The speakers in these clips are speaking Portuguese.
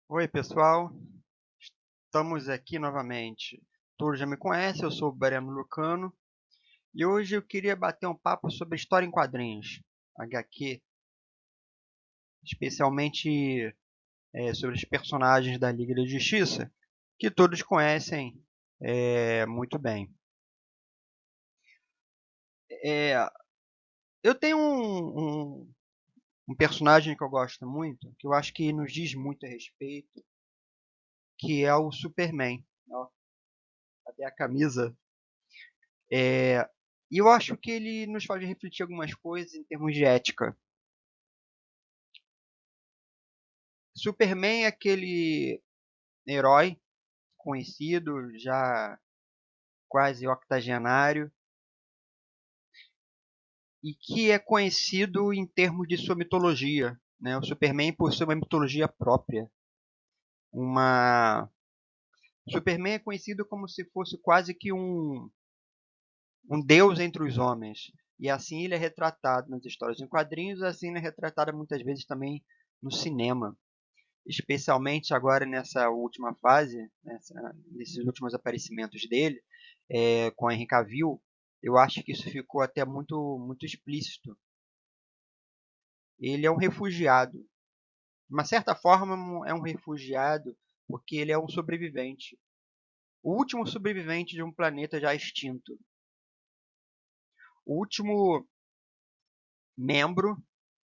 Oi, pessoal. Estamos aqui novamente. Todos já me conhecem, eu sou o Breno Lucano e hoje eu queria bater um papo sobre história em quadrinhos, HQ, especialmente sobre os personagens da Liga da Justiça, que todos conhecem muito bem. É, eu tenho um personagem que eu gosto muito, que eu acho que nos diz muito a respeito, que é o Superman. Ó, cadê a camisa? É, E eu acho que ele nos faz refletir algumas coisas em termos de ética. Superman é aquele herói conhecido, já quase octogenário, e que é conhecido em termos de sua mitologia. Né? O Superman possui uma mitologia própria. Uma... Superman é conhecido como se fosse quase que um deus entre os homens. E assim ele é retratado nas histórias em quadrinhos, assim ele é retratado muitas vezes também no cinema. Especialmente agora nessa última fase, nesses últimos aparecimentos dele, com Henry Cavill, eu acho que isso ficou até muito explícito. Ele é um refugiado. De uma certa forma, é um refugiado porque ele é um sobrevivente. O último sobrevivente de um planeta já extinto. O último membro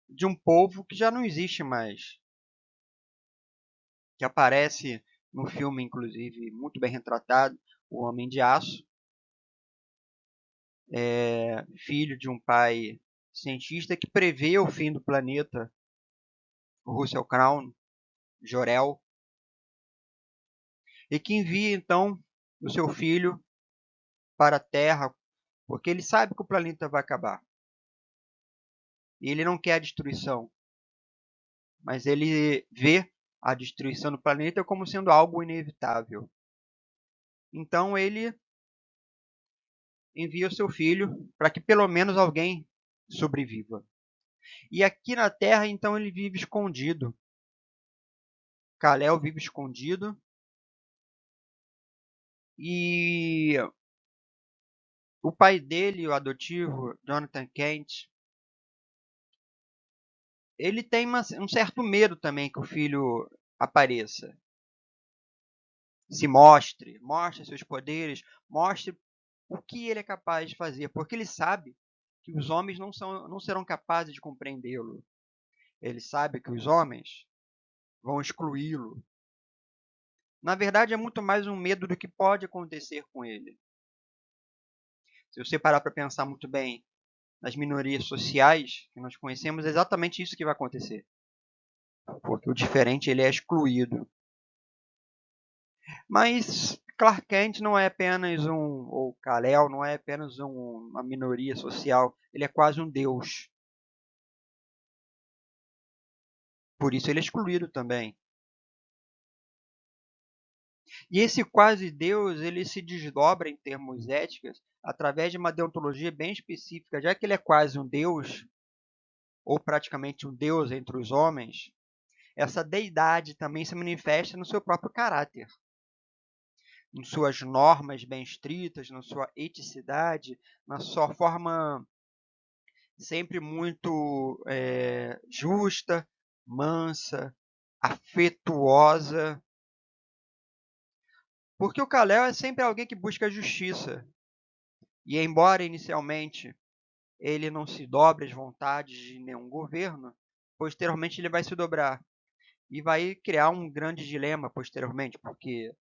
de um povo que já não existe mais. Que aparece no filme, inclusive, muito bem retratado, O Homem de Aço, filho de um pai cientista que prevê o fim do planeta, o Russell Crowe, Jor-El, e que envia então o seu filho para a Terra, porque ele sabe que o planeta vai acabar. E ele não quer a destruição, mas ele vê a destruição do planeta como sendo algo inevitável. Então ele envia o seu filho para que pelo menos alguém sobreviva. E aqui na Terra, então, ele vive escondido. Kal-El vive escondido. E o pai dele, o adotivo, Jonathan Kent, ele tem um certo medo também que o filho apareça. Se mostre seus poderes, mostre o que ele é capaz de fazer, porque ele sabe que os homens não serão capazes de compreendê-lo. Ele sabe que os homens vão excluí-lo. Na verdade, é muito mais um medo do que pode acontecer com ele. Se você parar para pensar muito bem nas minorias sociais que nós conhecemos, é exatamente isso que vai acontecer. Porque o diferente ele é excluído. Mas Clark Kent não é apenas ou Kal-El não é apenas uma minoria social, ele é quase um deus. Por isso ele é excluído também. E esse quase deus, ele se desdobra em termos éticos através de uma deontologia bem específica, já que ele é quase um deus, ou praticamente um deus entre os homens, essa deidade também se manifesta no seu próprio caráter, em suas normas bem estritas, na sua eticidade, na sua forma sempre muito justa, mansa, afetuosa. Porque o Kal-El é sempre alguém que busca a justiça. E embora inicialmente ele não se dobre às vontades de nenhum governo, posteriormente ele vai se dobrar. E vai criar um grande dilema posteriormente, porque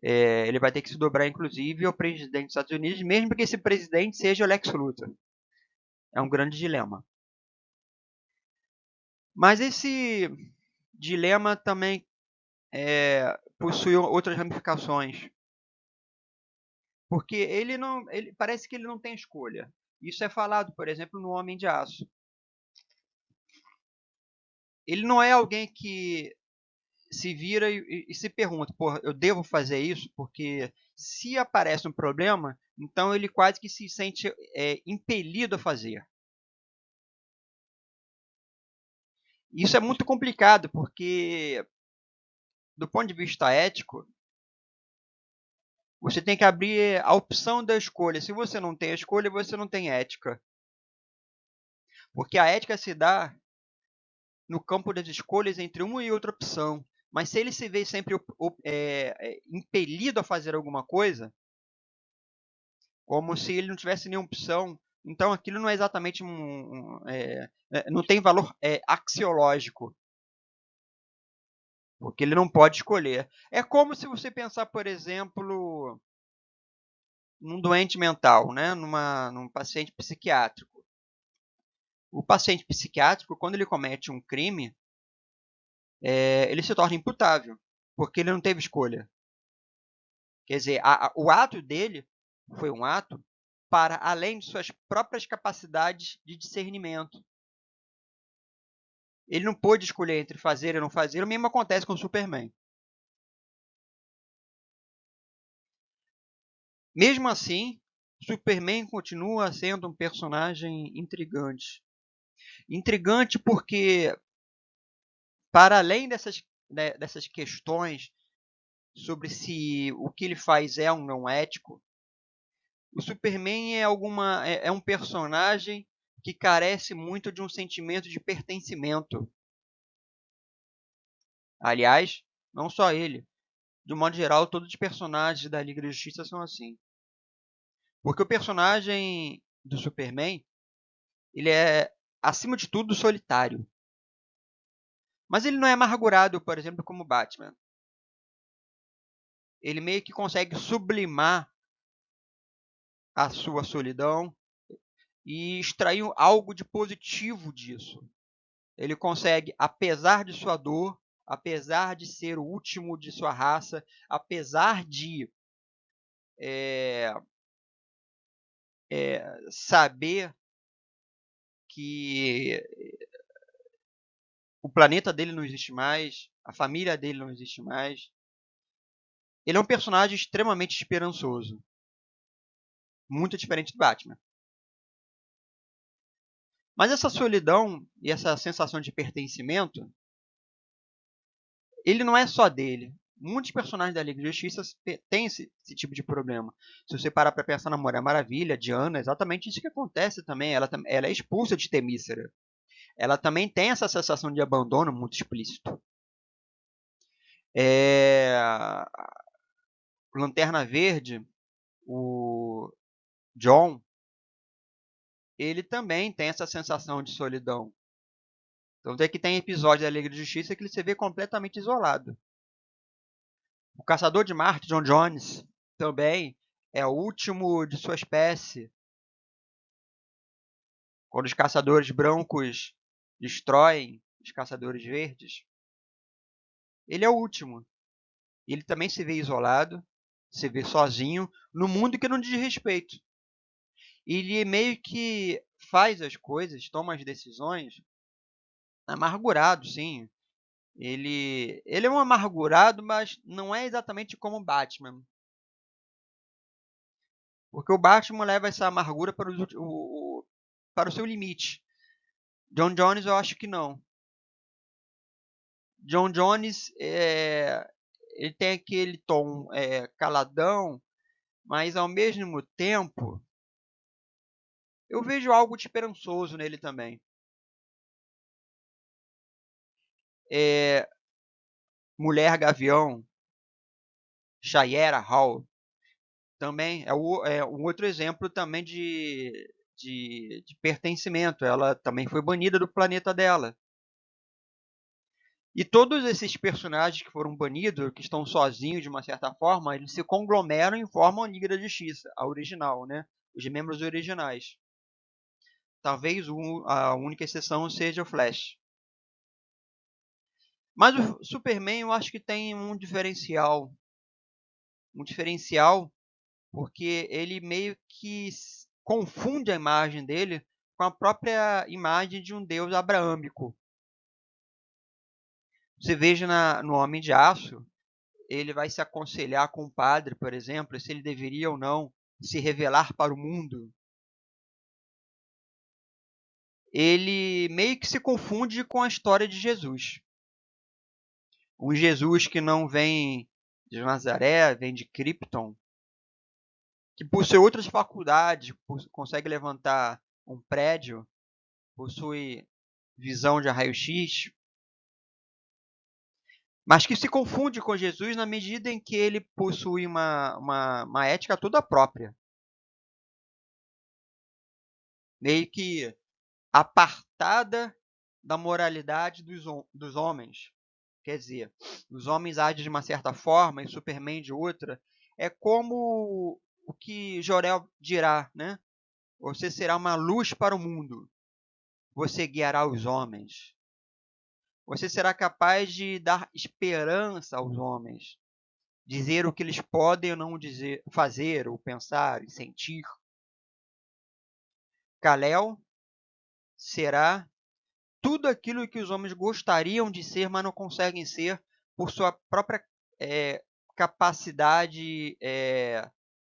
ele vai ter que se dobrar, inclusive, ao presidente dos Estados Unidos, mesmo que esse presidente seja o Lex Luthor. É um grande dilema. Mas esse dilema também possui outras ramificações, porque ele parece que ele não tem escolha. Isso é falado, por exemplo, no Homem de Aço. Ele não é alguém que se vira e se pergunta, pô, eu devo fazer isso? Porque se aparece um problema, então ele quase que se sente impelido a fazer. Isso é muito complicado, porque do ponto de vista ético, você tem que abrir a opção da escolha. Se você não tem a escolha, você não tem ética. Porque a ética se dá no campo das escolhas entre uma e outra opção. Mas se ele se vê sempre impelido a fazer alguma coisa, como se ele não tivesse nenhuma opção, então aquilo não é exatamente não tem valor axiológico, porque ele não pode escolher. É como se você pensar, por exemplo, num doente mental, né? Num paciente psiquiátrico. O paciente psiquiátrico, quando ele comete um crime, ele se torna imputável, porque ele não teve escolha. Quer dizer, o ato dele foi um ato para além de suas próprias capacidades de discernimento. Ele não pôde escolher entre fazer e não fazer. O mesmo acontece com o Superman. Mesmo assim, Superman continua sendo um personagem intrigante. Intrigante porque, para além dessas questões sobre se o que ele faz é ou não ético, o Superman é um personagem que carece muito de um sentimento de pertencimento. Aliás, não só ele. De um modo geral, todos os personagens da Liga da Justiça são assim. Porque o personagem do Superman, ele é, acima de tudo, solitário. Mas ele não é amargurado, por exemplo, como Batman. Ele meio que consegue sublimar a sua solidão e extrair algo de positivo disso. Ele consegue, apesar de sua dor, apesar de ser o último de sua raça, apesar de saber que o planeta dele não existe mais, a família dele não existe mais, ele é um personagem extremamente esperançoso. Muito diferente do Batman. Mas essa solidão e essa sensação de pertencimento, ele não é só dele. Muitos personagens da Liga da Justiça têm esse tipo de problema. Se você parar para pensar na Mulher Maravilha, Diana, é exatamente isso que acontece também. Ela é expulsa de Temícera. Ela também tem essa sensação de abandono muito explícito. Lanterna Verde, o John, ele também tem essa sensação de solidão. Então tem episódio da Liga da Justiça que ele se vê completamente isolado. O Caçador de Marte, John Jones, também é o último de sua espécie. Quando os caçadores brancos destroem os caçadores verdes, ele é o último. Ele também se vê isolado, se vê sozinho, no mundo que não diz respeito. Ele meio que faz as coisas, toma as decisões, amargurado, sim. Ele é um amargurado, mas não é exatamente como o Batman. Porque o Batman leva essa amargura para o seu limite. John Jones eu acho que não. John Jones ele tem aquele tom caladão, mas ao mesmo tempo eu vejo algo de esperançoso nele também. Mulher Gavião, Shayera Hall, também é um outro exemplo também de pertencimento. Ela também foi banida do planeta dela. E todos esses personagens que foram banidos, que estão sozinhos de uma certa forma, eles se conglomeram e formam a Liga da Justiça, a original, né? Os membros originais. Talvez a única exceção seja o Flash. Mas o Superman eu acho que tem um diferencial. Um diferencial porque ele meio que confunde a imagem dele com a própria imagem de um deus abraâmico. Você veja no Homem de Aço, ele vai se aconselhar com o padre, por exemplo, se ele deveria ou não se revelar para o mundo. Ele meio que se confunde com a história de Jesus. Um Jesus que não vem de Nazaré, vem de Krypton, que possui outras faculdades, consegue levantar um prédio, possui visão de raio-x, mas que se confunde com Jesus na medida em que ele possui uma ética toda própria, meio que apartada da moralidade dos homens. Quer dizer, os homens agem de uma certa forma e Superman de outra. É como o que Jor-El dirá, né? Você será uma luz para o mundo. Você guiará os homens. Você será capaz de dar esperança aos homens. Dizer o que eles podem ou não dizer, fazer, ou pensar e sentir. Kal-El será tudo aquilo que os homens gostariam de ser, mas não conseguem ser por sua própria capacidade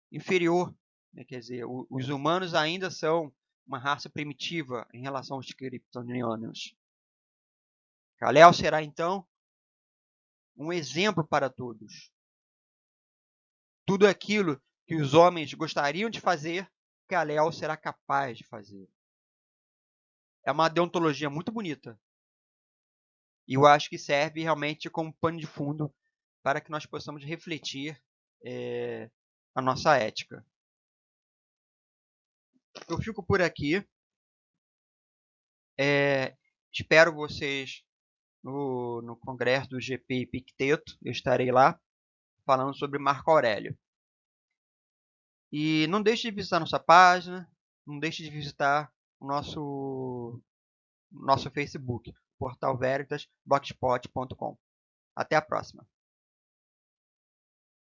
inferior. Né? Quer dizer, os humanos ainda são uma raça primitiva em relação aos kryptonianos. Kal-El será, então, um exemplo para todos. Tudo aquilo que os homens gostariam de fazer, Kal-El será capaz de fazer. É uma deontologia muito bonita. E eu acho que serve realmente como pano de fundo para que nós possamos refletir a nossa ética. Eu fico por aqui. Espero vocês no congresso do GP Epicteto. Eu estarei lá falando sobre Marco Aurélio. E não deixe de visitar nossa página, não deixe de visitar o nosso Facebook, portalveritas.blogspot.com. Até a próxima.